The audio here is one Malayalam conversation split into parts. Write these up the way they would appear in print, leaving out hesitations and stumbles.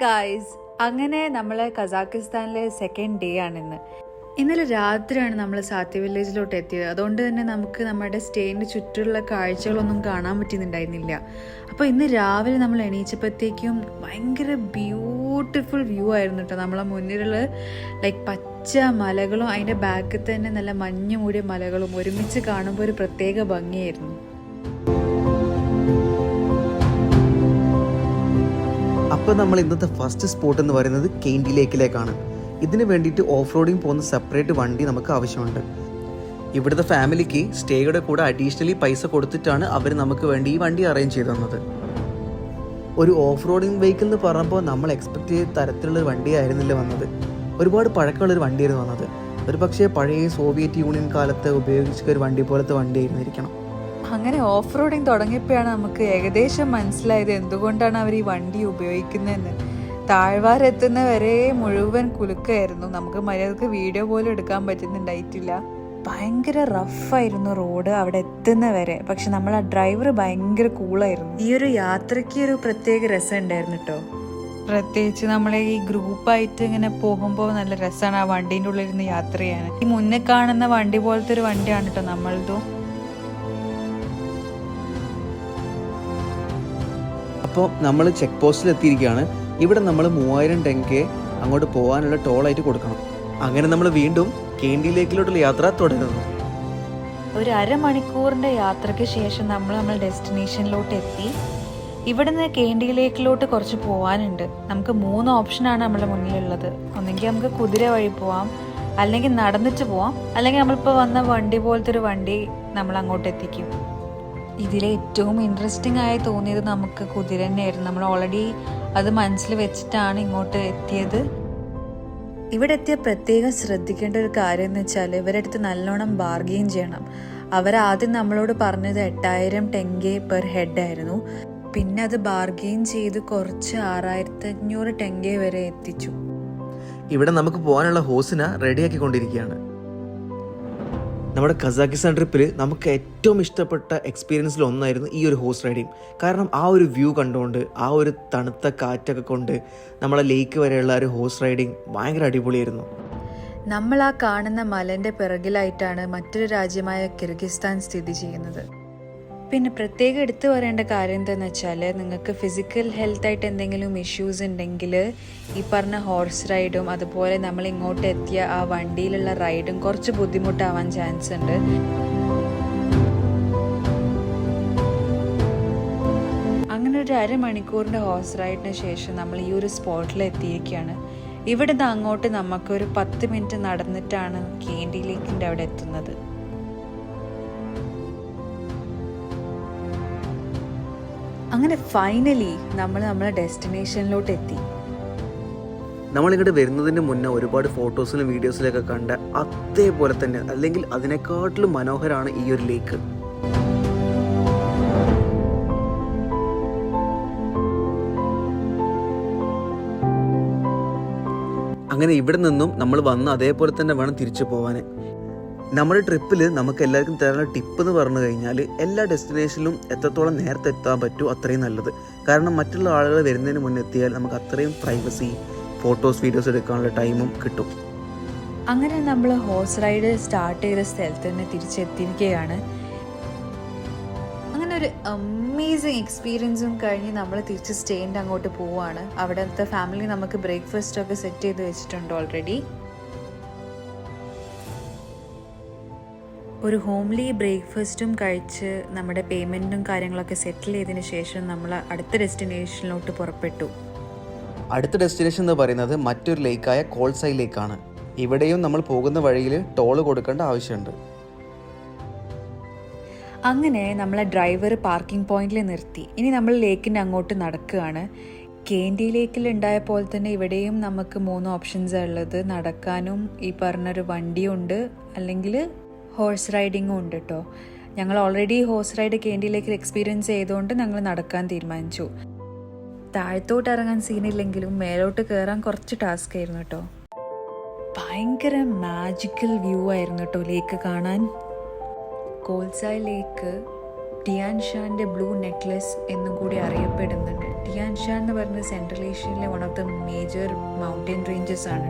ഗായ്സ്, അങ്ങനെ നമ്മൾ കസാക്കിസ്ഥാനിലെ സെക്കൻഡ് ഡേ ആണിന്ന്. ഇന്നലെ രാത്രിയാണ് നമ്മൾ സാത്തി വില്ലേജിലോട്ട് എത്തിയത്. അതുകൊണ്ട് തന്നെ നമുക്ക് നമ്മുടെ സ്റ്റേൻ്റെ ചുറ്റുമുള്ള കാഴ്ചകളൊന്നും കാണാൻ പറ്റുന്നുണ്ടായിരുന്നില്ല. അപ്പോൾ ഇന്ന് രാവിലെ നമ്മൾ എണീച്ചപ്പോഴത്തേക്കും ഭയങ്കര ബ്യൂട്ടിഫുൾ വ്യൂ ആയിരുന്നു കേട്ടോ. നമ്മളെ മുന്നിലുള്ള പച്ച മലകളും അതിൻ്റെ ബാക്കിൽ തന്നെ നല്ല മഞ്ഞ് മൂടിയ മലകളും ഒരുമിച്ച് കാണുമ്പോൾ ഒരു പ്രത്യേക ഭംഗിയായിരുന്നു. അപ്പോൾ നമ്മൾ ഇന്നത്തെ ഫസ്റ്റ് സ്പോട്ട് എന്ന് പറയുന്നത് കെയിൻഡി ലേക്കിലേക്കാണ്. ഇതിന് വേണ്ടിയിട്ട് ഓഫ് റോഡിങ് പോകുന്ന സെപ്പറേറ്റ് വണ്ടി നമുക്ക് ആവശ്യമുണ്ട്. ഇവിടുത്തെ ഫാമിലിക്ക് സ്റ്റേയുടെ കൂടെ അഡീഷണലി പൈസ കൊടുത്തിട്ടാണ് അവർ നമുക്ക് വേണ്ടി ഈ വണ്ടി അറേഞ്ച് ചെയ്ത് തന്നത്. ഒരു ഓഫ് റോഡിങ് വെഹിക്കിൾ എന്ന് പറയുമ്പോൾ നമ്മൾ എക്സ്പെക്ട് ചെയ്ത തരത്തിലുള്ളൊരു വണ്ടിയായിരുന്നില്ല വന്നത്. ഒരുപാട് പഴക്കമുള്ളൊരു വണ്ടിയായിരുന്നു വന്നത്. ഒരു പക്ഷേ പഴയ സോവിയറ്റ് യൂണിയൻ കാലത്ത് ഉപയോഗിച്ച ഒരു വണ്ടി പോലത്തെ വണ്ടിയായിരുന്നിരിക്കണം. അങ്ങനെ ഓഫ് റോഡിങ് തുടങ്ങിയപ്പോഴാണ് നമുക്ക് ഏകദേശം മനസ്സിലായത് എന്തുകൊണ്ടാണ് അവർ ഈ വണ്ടി ഉപയോഗിക്കുന്നതെന്ന്. താഴ്വാരെത്തുന്ന വരെ മുഴുവൻ കുലുക്കായിരുന്നു. നമുക്ക് മര്യാദക്ക് വീഡിയോ പോലും എടുക്കാൻ പറ്റുന്നുണ്ടായിട്ടില്ല. ഭയങ്കര റഫായിരുന്നു റോഡ് അവിടെ എത്തുന്ന വരെ. പക്ഷെ നമ്മളെ ഡ്രൈവർ ഭയങ്കര കൂളായിരുന്നു. ഈ ഒരു യാത്രയ്ക്ക് ഒരു പ്രത്യേക രസം ഉണ്ടായിരുന്നു കേട്ടോ. പ്രത്യേകിച്ച് നമ്മളെ ഈ ഗ്രൂപ്പായിട്ട് ഇങ്ങനെ പോകുമ്പോൾ നല്ല രസമാണ് ആ വണ്ടീൻ്റെ ഉള്ളിലിരുന്ന് യാത്ര ചെയ്യാൻ. ഈ മുന്നേ കാണുന്ന വണ്ടി പോലത്തെ ഒരു വണ്ടിയാണ് കേട്ടോ നമ്മളതും. അപ്പോൾ നമ്മൾ ചെക്ക് പോസ്റ്റിൽ എത്തിയിരിക്കുകയാണ്. ഇവിടെ നമ്മൾ 3000 ടെങ്കെ അങ്ങോട്ട് പോകാനുള്ള ടോളായിട്ട് കൊടുക്കണം. അങ്ങനെ നമ്മൾ വീണ്ടും കെയിൻഡി ലേക്കിലോട്ടുള്ള യാത്ര തുടരുന്നു. ഒരു അരമണിക്കൂറിൻ്റെ യാത്രയ്ക്ക് ശേഷം നമ്മൾ ഡെസ്റ്റിനേഷനിലോട്ട് എത്തി. ഇവിടുന്ന് കെയിൻഡി ലേക്കിലോട്ട് കുറച്ച് പോകാനുണ്ട്. നമുക്ക് 3 ഓപ്ഷനാണ് നമ്മുടെ മുന്നിലുള്ളത്. ഒന്നെങ്കിൽ നമുക്ക് കുതിര വഴി പോവാം, അല്ലെങ്കിൽ നടന്നിട്ട് പോവാം, അല്ലെങ്കിൽ നമ്മളിപ്പോൾ വന്ന വണ്ടി പോലത്തെ ഒരു വണ്ടി നമ്മൾ അങ്ങോട്ട് എത്തിക്കും. ഇതിലെ ഏറ്റവും ഇൻട്രസ്റ്റിംഗ് ആയി തോന്നിയത് നമുക്ക് കുതിര തന്നെയായിരുന്നു. നമ്മൾ ഓൾറെഡി അത് മനസ്സിൽ വെച്ചിട്ടാണ് ഇങ്ങോട്ട് എത്തിയത്. ഇവിടെ എത്തിയ പ്രത്യേകം ശ്രദ്ധിക്കേണ്ട ഒരു കാര്യം എന്ന് വെച്ചാൽ ഇവരുടെ അടുത്ത് നല്ലോണം ബാർഗെയിൻ ചെയ്യണം. അവരാദ്യം നമ്മളോട് പറഞ്ഞത് 8000 ടെങ്കെ പെർ ഹെഡ് ആയിരുന്നു. പിന്നെ അത് ബാർഗെയിൻ ചെയ്ത് കുറച്ച് 6500 ടെങ്കെ വരെ എത്തിച്ചു. ഇവിടെ നമുക്ക് പോകാനുള്ള ഹോസിനെ റെഡിയാക്കിക്കൊണ്ടിരിക്കുകയാണ്. നമ്മുടെ കസാക്കിസ്ഥാൻ ട്രിപ്പിൽ നമുക്ക് ഏറ്റവും ഇഷ്ടപ്പെട്ട എക്സ്പീരിയൻസിൽ ഒന്നായിരുന്നു ഈ ഒരു ഹോഴ്സ് റൈഡിങ്. കാരണം ആ ഒരു വ്യൂ കണ്ടുകൊണ്ട്, ആ ഒരു തണുത്ത കാറ്റൊക്കെ കൊണ്ട് നമ്മളെ ലേക്ക് വരെയുള്ള ഒരു ഹോഴ്സ് റൈഡിങ് ഭയങ്കര അടിപൊളിയായിരുന്നു. നമ്മൾ ആ കാണുന്ന മലൻ്റെ പിറകിലായിട്ടാണ് മറ്റൊരു രാജ്യമായ കിർഗിസ്ഥാൻ സ്ഥിതി ചെയ്യുന്നത്. പിന്നെ പ്രത്യേകം എടുത്തു പറയേണ്ട കാര്യം എന്താണെന്ന് വെച്ചാൽ, നിങ്ങൾക്ക് ഫിസിക്കൽ ഹെൽത്തായിട്ട് എന്തെങ്കിലും ഇഷ്യൂസ് ഉണ്ടെങ്കിൽ ഈ പറഞ്ഞ ഹോഴ്സ് റൈഡും അതുപോലെ നമ്മൾ ഇങ്ങോട്ട് എത്തിയ ആ വണ്ടിയിലുള്ള റൈഡും കുറച്ച് ബുദ്ധിമുട്ടാവാൻ ചാൻസ് ഉണ്ട്. അങ്ങനെ ഒരു അരമണിക്കൂറിൻ്റെ ഹോഴ്സ് റൈഡിന് ശേഷം നമ്മൾ ഈ ഒരു സ്പോട്ടിൽ എത്തിയിരിക്കുകയാണ്. ഇവിടുന്ന് അങ്ങോട്ട് നമുക്കൊരു 10 മിനിറ്റ് നടന്നിട്ടാണ് കെയിൻഡി ലേക്കിൻ്റെ അവിടെ എത്തുന്നത്. അങ്ങനെ ഫൈനലി നമ്മളെ ഡെസ്റ്റിനേഷനിലോട്ട് എത്തി. നമ്മളിങ്ങോട്ട് വരുന്നതിന് മുന്നേ ഒരുപാട് ഫോട്ടോസിലും വീഡിയോസിലൊക്കെ കണ്ട അതേപോലെ തന്നെ അല്ലെങ്കിൽ അതിനെക്കാട്ടിലും മനോഹരമാണ് ഈ ഒരു ലേക്ക്. അങ്ങനെ ഇവിടെ നിന്നും നമ്മൾ വന്ന് അതേപോലെ തന്നെ വേണം തിരിച്ചു പോകാൻ. നമ്മുടെ ട്രിപ്പിൽ നമുക്ക് എല്ലാവർക്കും തരാനുള്ള ടിപ്പ് എന്ന് പറഞ്ഞു കഴിഞ്ഞാൽ, എല്ലാ ഡെസ്റ്റിനേഷനിലും എത്രത്തോളം നേരത്തെ എത്താൻ പറ്റുമോ അത്രയും നല്ലത്. കാരണം മറ്റുള്ള ആളുകൾ വരുന്നതിന് മുന്നേ എത്തിയാൽ നമുക്ക് അത്രയും പ്രൈവസി, ഫോട്ടോസ്, വീഡിയോസ് എടുക്കാനുള്ള ടൈമും കിട്ടും. അങ്ങനെ നമ്മൾ ഹോഴ്സ് റൈഡ് സ്റ്റാർട്ട് ചെയ്ത സ്ഥലത്ത് തന്നെ തിരിച്ചെത്തിയിരിക്കുകയാണ്. അങ്ങനെ ഒരു അമേസിങ് എക്സ്പീരിയൻസും കഴിഞ്ഞ് നമ്മൾ തിരിച്ച് സ്റ്റേൻ്റെ അങ്ങോട്ട് പോവുകയാണ്. അവിടുത്തെ ഫാമിലി നമുക്ക് ബ്രേക്ക്ഫാസ്റ്റൊക്കെ സെറ്റ് ചെയ്ത് വെച്ചിട്ടുണ്ട് ഓൾറെഡി. ഒരു ഹോംലി ബ്രേക്ക്ഫാസ്റ്റും കഴിച്ച് നമ്മുടെ പേയ്മെൻറ്റും കാര്യങ്ങളൊക്കെ സെറ്റിൽ ചെയ്തതിന് ശേഷം നമ്മൾ അടുത്ത ഡെസ്റ്റിനേഷനിലോട്ട് പുറപ്പെട്ടു. അടുത്ത ഡെസ്റ്റിനേഷൻ എന്ന് പറയുന്നത് മറ്റൊരു ലേക്കായ കോൾസൈ ലേക്കാണ്. ഇവിടെയും നമ്മൾ പോകുന്ന വഴിയിൽ ടോള് കൊടുക്കേണ്ട ആവശ്യമുണ്ട്. അങ്ങനെ നമ്മളെ ഡ്രൈവർ പാർക്കിംഗ് പോയിന്റിൽ നിർത്തി. ഇനി നമ്മൾ ലേക്കിൻ്റെ അങ്ങോട്ട് നടക്കുകയാണ്. കെയിൻഡി ലേക്കിൽ ഉണ്ടായ പോലെ തന്നെ ഇവിടെയും നമുക്ക് 3 ഓപ്ഷൻസാണ് ഉള്ളത്. നടക്കാനും ഈ പറഞ്ഞൊരു വണ്ടിയുണ്ട്, അല്ലെങ്കിൽ ഹോഴ്സ് റൈഡിങ്ങും ഉണ്ട് കേട്ടോ. ഞങ്ങൾ ഓൾറെഡി ഹോഴ്സ് റൈഡ് കെയിൻഡി ലേക്കിൽ എക്സ്പീരിയൻസ് ചെയ്തുകൊണ്ട് ഞങ്ങൾ നടക്കാൻ തീരുമാനിച്ചു. താഴത്തോട്ട് ഇറങ്ങാൻ സീനില്ലെങ്കിലും മേലോട്ട് കയറാൻ കുറച്ച് ടാസ്ക് ആയിരുന്നു കേട്ടോ. ഭയങ്കര മാജിക്കൽ വ്യൂ ആയിരുന്നു കേട്ടോ ലേക്ക് കാണാൻ. കോൾസായ് ലേക്ക് ടിയാൻഷാൻ്റെ ബ്ലൂ നെക്ലസ് എന്നും കൂടി അറിയപ്പെടുന്നുണ്ട്. ടിയാൻഷാൻ എന്ന് പറയുന്നത് സെൻട്രൽ ഏഷ്യയിലെ one of the major mountain ranges ആണ്.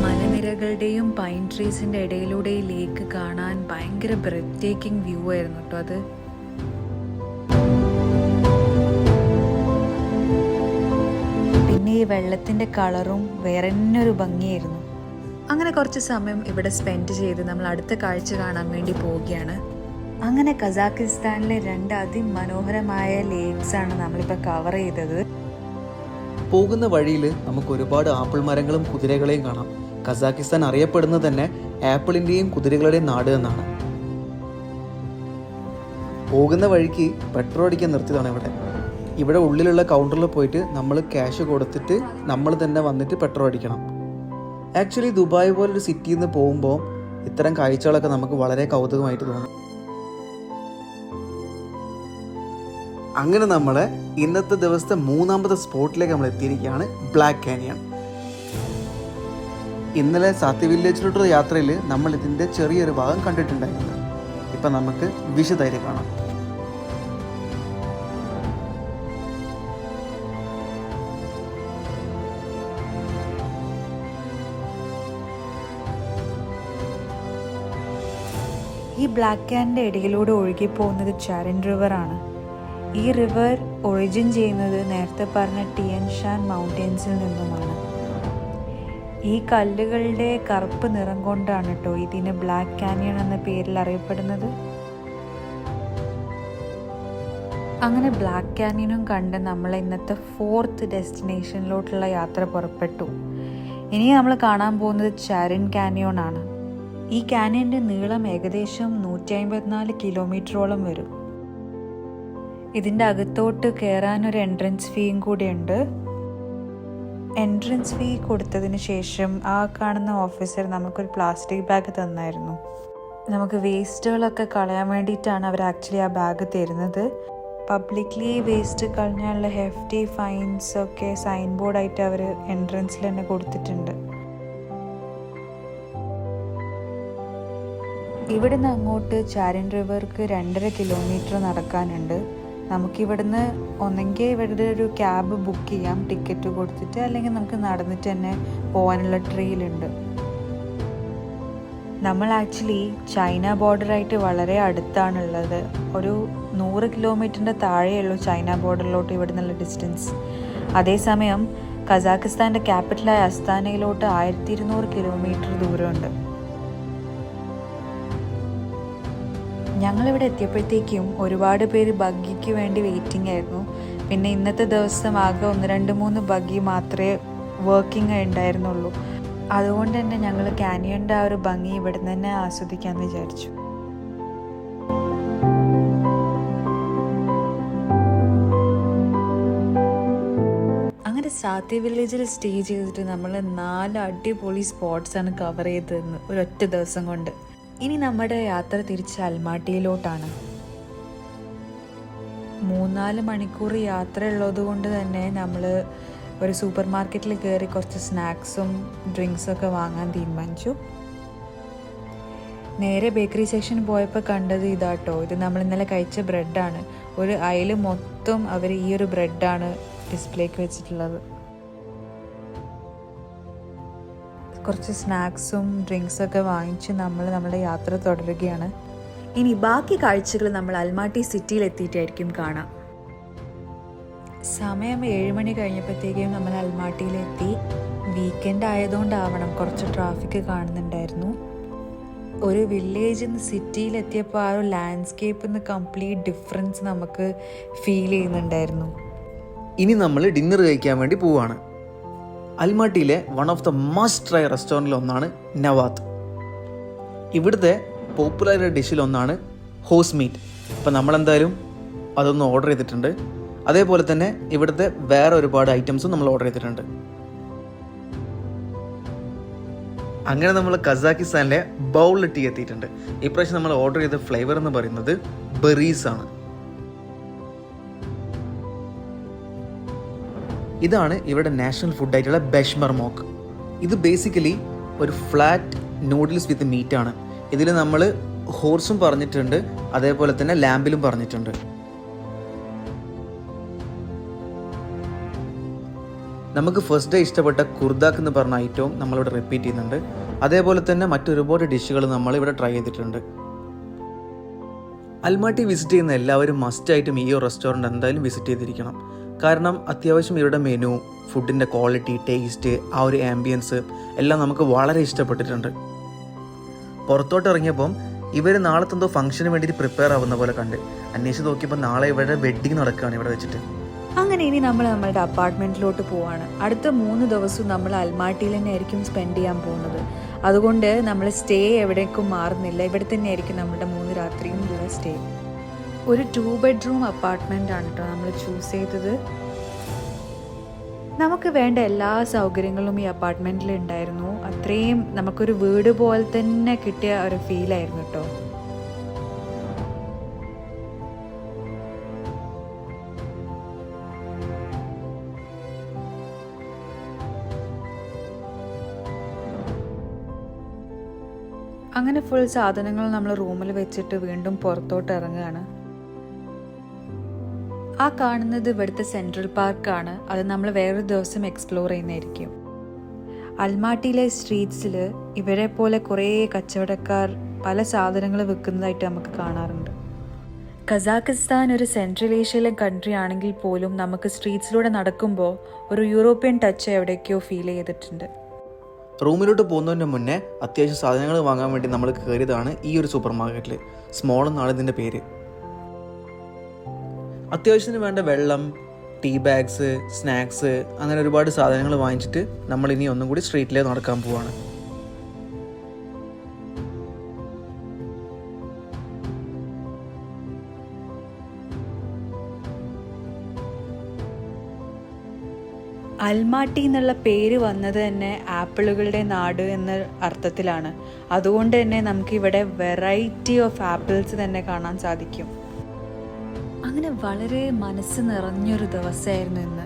മലനിരകളുടെയും പൈൻ ട്രീസിൻ്റെ ഇടയിലൂടെ ഈ ലേക്ക് കാണാൻ ഭയങ്കര ബ്രെത്ത് ടേക്കിംഗ് വ്യൂ ആയിരുന്നു കേട്ടോ അത്. പിന്നെ ഈ വെള്ളത്തിൻ്റെ കളറും വേറെ തന്നെ ഒരു ഭംഗിയായിരുന്നു. അങ്ങനെ കുറച്ച് സമയം ഇവിടെ സ്പെൻഡ് ചെയ്ത് നമ്മൾ അടുത്ത കാഴ്ച കാണാൻ വേണ്ടി പോവുകയാണ്. അങ്ങനെ കസാക്കിസ്ഥാനിലെ 2 അതിമനോഹരമായ ലേക്സ് ആണ് നമ്മളിപ്പോൾ കവർ ചെയ്തത്. പോകുന്ന വഴിയിൽ നമുക്ക് ഒരുപാട് ആപ്പിൾ മരങ്ങളും കുതിരകളെയും കാണാം. കസാക്കിസ്ഥാൻ അറിയപ്പെടുന്നത് തന്നെ ആപ്പിളിൻ്റെയും കുതിരകളുടെയും നാട് എന്നാണ്. പോകുന്ന വഴിക്ക് പെട്രോൾ അടിക്കാൻ നിർത്തിയതാണ് ഇവിടെ ഉള്ളിലുള്ള കൗണ്ടറിൽ പോയിട്ട് നമ്മൾ ക്യാഷ് കൊടുത്തിട്ട് നമ്മൾ തന്നെ വന്നിട്ട് പെട്രോൾ അടിക്കണം. ആക്ച്വലി ദുബായ് പോലൊരു സിറ്റിയിൽ നിന്ന് പോകുമ്പോൾ ഇത്തരം കാഴ്ചകളൊക്കെ നമുക്ക് വളരെ കൗതുകമായിട്ട് തോന്നും. അങ്ങനെ നമ്മൾ ഇന്നത്തെ ദിവസത്തെ 3ാമത്തെ സ്പോട്ടിലേക്ക് നമ്മൾ എത്തിയിരിക്കുകയാണ്, ബ്ലാക്ക് കാനിയൺ. ഇന്നലെ സാത്തി വില്ലേജിലോട്ടുള്ള യാത്രയിൽ നമ്മൾ ഇതിൻ്റെ ചെറിയൊരു ഭാഗം കണ്ടിട്ടുണ്ടായിരുന്നു. ഇപ്പം നമുക്ക് വിശദമായിട്ട് കാണാം. ഈ ബ്ലാക്ക് കാനിൻ്റെ ഇടയിലൂടെ ഒഴുകിപ്പോകുന്നത് ചരൺ റിവറാണ്. ഈ റിവർ ഒറിജിൻ ചെയ്യുന്നത് നേരത്തെ പറഞ്ഞ ടിയാൻഷാൻ മൗണ്ടെയ്ൻസിൽ നിന്നുമാണ്. ഈ കല്ലുകളുടെ കറുപ്പ് നിറം കൊണ്ടാണ് കേട്ടോ ഇതിന് ബ്ലാക്ക് കാനിയൺ എന്ന പേരിൽ അറിയപ്പെടുന്നത്. അങ്ങനെ ബ്ലാക്ക് കാനിയനും കണ്ട് നമ്മൾ ഇന്നത്തെ 4th ഡെസ്റ്റിനേഷനിലോട്ടുള്ള യാത്ര പുറപ്പെട്ടു. ഇനി നമ്മൾ കാണാൻ പോകുന്നത് ചരൺ കാനിയോൺ ആണ്. ഈ കാനിയൻ്റെ നീളം ഏകദേശം 154 കിലോമീറ്ററോളം വരും. ഇതിൻ്റെ അകത്തോട്ട് കയറാനൊരു എൻട്രൻസ് ഫീയും കൂടിയുണ്ട്. എൻട്രൻസ് ഫീ കൊടുത്തതിന് ശേഷം ആ കാണുന്ന ഓഫീസർ നമുക്കൊരു പ്ലാസ്റ്റിക് ബാഗ് തന്നായിരുന്നു. നമുക്ക് വേസ്റ്റുകളൊക്കെ കളയാൻ വേണ്ടിയിട്ടാണ് അവർ ആക്ച്വലി ആ ബാഗ് തരുന്നത്. പബ്ലിക്ലി വേസ്റ്റ് കളഞ്ഞാലുള്ള ഹെഫ്റ്റി ഫൈൻസ് ഒക്കെ സൈൻ ബോർഡായിട്ട് അവർ എൻട്രൻസിൽ തന്നെ കൊടുത്തിട്ടുണ്ട്. ഇവിടുന്ന് അങ്ങോട്ട് ചാരൺ റിവർക്ക് 2.5 കിലോമീറ്റർ നടക്കാനുണ്ട്. നമുക്കിവിടുന്ന് ഒന്നെങ്കിൽ ഇവിടെ ഒരു ക്യാബ് ബുക്ക് ചെയ്യാം ടിക്കറ്റ് കൊടുത്തിട്ട്, അല്ലെങ്കിൽ നമുക്ക് നടന്നിട്ട് തന്നെ പോകാനുള്ള ട്രെയിലുണ്ട്. നമ്മൾ ആക്ച്വലി ചൈന ബോർഡറായിട്ട് വളരെ അടുത്താണുള്ളത്. ഒരു 100 കിലോമീറ്ററിൻ്റെ താഴെയുള്ളൂ ചൈന ബോർഡറിലോട്ട് ഇവിടെ നിന്നുള്ള ഡിസ്റ്റൻസ്. അതേസമയം കസാക്കിസ്ഥാൻ്റെ ക്യാപിറ്റലായ അസ്താനയിലോട്ട് 1200 കിലോമീറ്റർ ദൂരമുണ്ട്. ഞങ്ങളിവിടെ എത്തിയപ്പോഴത്തേക്കും ഒരുപാട് പേര് ബഗ്ഗിക്ക് വേണ്ടി വെയിറ്റിംഗ് ആയിരുന്നു. പിന്നെ ഇന്നത്തെ ദിവസം ആകെ 1-2-3 ബഗ്ഗി മാത്രമേ വർക്കിംഗ് ഉണ്ടായിരുന്നുള്ളൂ. അതുകൊണ്ട് തന്നെ ഞങ്ങൾ കാനിയൻ്റെ ആ ഒരു ഭംഗി ഇവിടെ നിന്ന് തന്നെ ആസ്വദിക്കാമെന്ന് വിചാരിച്ചു. അങ്ങനെ സാത്തി വില്ലേജിൽ സ്റ്റേ ചെയ്തിട്ട് നമ്മൾ 4 അടിപൊളി സ്പോട്ട്സാണ് കവർ ചെയ്തതെന്ന് ഒരൊറ്റ ദിവസം കൊണ്ട്. ഇനി നമ്മുടെ യാത്ര തിരിച്ച് അൽമാട്ടിയിലോട്ടാണ്. 3-4 മണിക്കൂർ യാത്ര ഉള്ളത് കൊണ്ട് തന്നെ നമ്മൾ ഒരു സൂപ്പർ മാർക്കറ്റിൽ കയറി കുറച്ച് സ്നാക്സും ഡ്രിങ്ക്സൊക്കെ വാങ്ങാൻ തീരുമാനിച്ചു. നേരെ ബേക്കറി സെക്ഷൻ പോയപ്പോൾ കണ്ടത് ഇതാട്ടോ. ഇത് നമ്മൾ ഇന്നലെ കഴിച്ച ബ്രെഡാണ്. ഒരു അയൽ മൊത്തം അവർ ഈ ഒരു ബ്രെഡാണ് ഡിസ്പ്ലേക്ക് വെച്ചിട്ടുള്ളത്. കുറച്ച് സ്നാക്സും ഡ്രിങ്ക്സൊക്കെ വാങ്ങിച്ച് നമ്മൾ നമ്മുടെ യാത്ര തുടരുകയാണ്. ഇനി ബാക്കി കാഴ്ചകൾ നമ്മൾ അൽമാട്ടി സിറ്റിയിൽ എത്തിയിട്ടായിരിക്കും കാണാം. സമയം 7 മണി കഴിഞ്ഞപ്പോഴത്തേക്കും നമ്മൾ അൽമാട്ടിയിലെത്തി. വീക്കെൻഡ് ആയതുകൊണ്ടാവണം കുറച്ച് ട്രാഫിക് കാണുന്നുണ്ടായിരുന്നു. ഒരു വില്ലേജിൽ നിന്ന് സിറ്റിയിലെത്തിയപ്പോൾ ആ ഒരു ലാൻഡ്സ്കേപ്പിൽ നിന്ന് കംപ്ലീറ്റ് ഡിഫറൻസ് നമുക്ക് ഫീൽ ചെയ്യുന്നുണ്ടായിരുന്നു. ഇനി നമ്മൾ ഡിന്നർ കഴിക്കാൻ വേണ്ടി പോവുകയാണ്. അൽമാട്ടിയിലെ one of the must try റെസ്റ്റോറൻറ്റിലൊന്നാണ് നവാത്ത്. ഇവിടുത്തെ പോപ്പുലർ ഡിഷിലൊന്നാണ് ഹോസ് മീറ്റ്. അപ്പം നമ്മളെന്തായാലും അതൊന്ന് ഓർഡർ ചെയ്തിട്ടുണ്ട്. അതേപോലെ തന്നെ ഇവിടുത്തെ വേറെ ഒരുപാട് ഐറ്റംസും നമ്മൾ ഓർഡർ ചെയ്തിട്ടുണ്ട്. അങ്ങനെ നമ്മൾ കസാക്കിസ്ഥാനിലെ ബൗൾ ടീ എത്തിയിട്ടുണ്ട്. ഇപ്രാവശ്യം നമ്മൾ ഓർഡർ ചെയ്ത ഫ്ലേവർ എന്ന് പറയുന്നത് ബെറീസ് ആണ്. ഇതാണ് ഇവിടെ നാഷണൽ ഫുഡായിട്ടുള്ള ബെഷ്മർ മോക്ക്. ഇത് ബേസിക്കലി ഒരു ഫ്ലാറ്റ് നൂഡിൽസ് വിത്ത് മീറ്റാണ്. ഇതിൽ നമ്മൾ ഹോർസും പറഞ്ഞിട്ടുണ്ട്, അതേപോലെ തന്നെ ലാമ്പിലും പറഞ്ഞിട്ടുണ്ട്. നമുക്ക് ഫസ്റ്റ് ഡേ ഇഷ്ടപ്പെട്ട കുർദാക്ക് എന്ന് പറഞ്ഞ ഐറ്റവും നമ്മളിവിടെ റിപ്പീറ്റ് ചെയ്യുന്നുണ്ട്. അതേപോലെ തന്നെ മറ്റൊരുപാട് ഡിഷുകൾ നമ്മളിവിടെ ട്രൈ ചെയ്തിട്ടുണ്ട്. അൽമാട്ടി വിസിറ്റ് ചെയ്യുന്ന എല്ലാവരും മസ്റ്റായിട്ടും ഈ ഒരു റെസ്റ്റോറൻറ്റ് എന്തായാലും വിസിറ്റ് ചെയ്തിരിക്കണം. കാരണം അത്യാവശ്യം ഇവരുടെ മെനു, ഫുഡിൻ്റെ ക്വാളിറ്റി, ടേസ്റ്റ്, ആ ഒരു ആംബിയൻസ് എല്ലാം നമുക്ക് വളരെ ഇഷ്ടപ്പെട്ടിട്ടുണ്ട്. പുറത്തോട്ട് ഇറങ്ങിയപ്പം ഇവർ നാളത്തെ എന്തോ ഫംഗ്ഷന് വേണ്ടിയിട്ട് പ്രിപ്പയർ ആവുന്ന പോലെ കണ്ട് അന്വേഷിച്ച് നോക്കിയപ്പോൾ നാളെ ഇവരുടെ വെഡ്ഡിങ് നടക്കുകയാണ് ഇവിടെ വെച്ചിട്ട്. അങ്ങനെ ഇനി നമ്മൾ നമ്മളുടെ അപ്പാർട്ട്മെൻറ്റിലോട്ട് പോവാണ്. അടുത്ത 3 ദിവസവും നമ്മൾ അൽമാട്ടിയിൽ തന്നെ ആയിരിക്കും സ്പെൻഡ് ചെയ്യാൻ പോകുന്നത്. അതുകൊണ്ട് നമ്മൾ സ്റ്റേ എവിടേക്കും മാറുന്നില്ല, ഇവിടെ തന്നെ ആയിരിക്കും നമ്മുടെ 3 രാത്രിയും ഉള്ള സ്റ്റേ. ഒരു 2 ബെഡ്റൂം അപ്പാർട്ട്മെൻ്റ് ആണ് കേട്ടോ നമ്മൾ ചൂസ് ചെയ്തത്. നമുക്ക് വേണ്ട എല്ലാ സൗകര്യങ്ങളും ഈ അപ്പാർട്ട്മെൻറ്റിൽ ഉണ്ടായിരുന്നു. അത്രയും നമുക്കൊരു വീട് പോലെ തന്നെ കിട്ടിയ ഒരു ഫീലായിരുന്നു കേട്ടോ. അങ്ങനെ ഫുൾ സാധനങ്ങൾ നമ്മൾ റൂമിൽ വെച്ചിട്ട് വീണ്ടും പുറത്തോട്ട് ഇറങ്ങുകയാണ്. ആ കാണുന്നത് ഇവിടുത്തെ സെൻട്രൽ പാർക്കാണ്. അത് നമ്മൾ വേറൊരു ദിവസം എക്സ്പ്ലോർ ചെയ്യുന്നതായിരിക്കും. അൽമാട്ടിയിലെ സ്ട്രീറ്റ്സിൽ ഇവരെ പോലെ കുറേ കച്ചവടക്കാർ പല സാധനങ്ങൾ വിൽക്കുന്നതായിട്ട് നമുക്ക് കാണാറുണ്ട്. കസാഖിസ്ഥാൻ ഒരു സെൻട്രൽ ഏഷ്യയിലെ കൺട്രി ആണെങ്കിൽ പോലും നമുക്ക് സ്ട്രീറ്റ്സിലൂടെ നടക്കുമ്പോൾ ഒരു യൂറോപ്യൻ ടച്ച് എവിടേക്കോ ഫീൽ ചെയ്തിട്ടുണ്ട്. റൂമിലോട്ട് പോകുന്നതിന് മുന്നേ അത്യാവശ്യം സാധനങ്ങൾ വാങ്ങാൻ വേണ്ടി നമ്മൾ കയറിയതാണ് ഈ ഒരു സൂപ്പർ മാർക്കറ്റിൽ. സ്മോൾ എന്നാണ് ഇതിൻ്റെ പേര്. അത്യാവശ്യത്തിന് വേണ്ട വെള്ളം, ടീ ബാഗ്സ്, സ്നാക്സ്, അങ്ങനെ ഒരുപാട് സാധനങ്ങൾ വാങ്ങിച്ചിട്ട് നമ്മൾ ഇനി ഒന്നും കൂടി സ്ട്രീറ്റിലേക്ക് നടക്കാൻ പോവാണ്. അൽമാട്ടി എന്നുള്ള പേര് വന്നത് തന്നെ ആപ്പിളുകളുടെ നാട് എന്ന അർത്ഥത്തിലാണ്. അതുകൊണ്ട് തന്നെ നമുക്കിവിടെ വെറൈറ്റി ഓഫ് ആപ്പിൾസ് തന്നെ കാണാൻ സാധിക്കും. അങ്ങനെ വളരെ മനസ്സ് നിറഞ്ഞൊരു ദിവസമായിരുന്നു ഇന്ന്.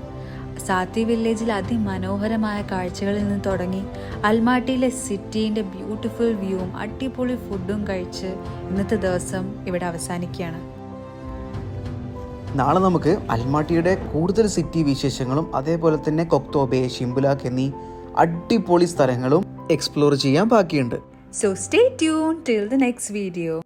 സാത്തി വില്ലേജിൽ അതിമനോഹരമായ കാഴ്ചകളിൽ നിന്ന് തുടങ്ങി അൽമാട്ടിയിലെ സിറ്റീൻ്റെ ബ്യൂട്ടിഫുൾ വ്യൂവും അടിപൊളി ഫുഡും കഴിച്ച് ഇന്നത്തെ ദിവസം ഇവിടെ അവസാനിക്കുകയാണ്. നാളെ നമുക്ക് അൽമാട്ടിയുടെ കൂടുതൽ സിറ്റി വിശേഷങ്ങളും അതേപോലെ തന്നെ കൊക്തോബെ, ഷിംബുലാക്ക് എന്നീ അടിപൊളി സ്ഥലങ്ങളും എക്സ്പ്ലോർ ചെയ്യാൻ ബാക്കിയുണ്ട്. So stay tuned till the next video.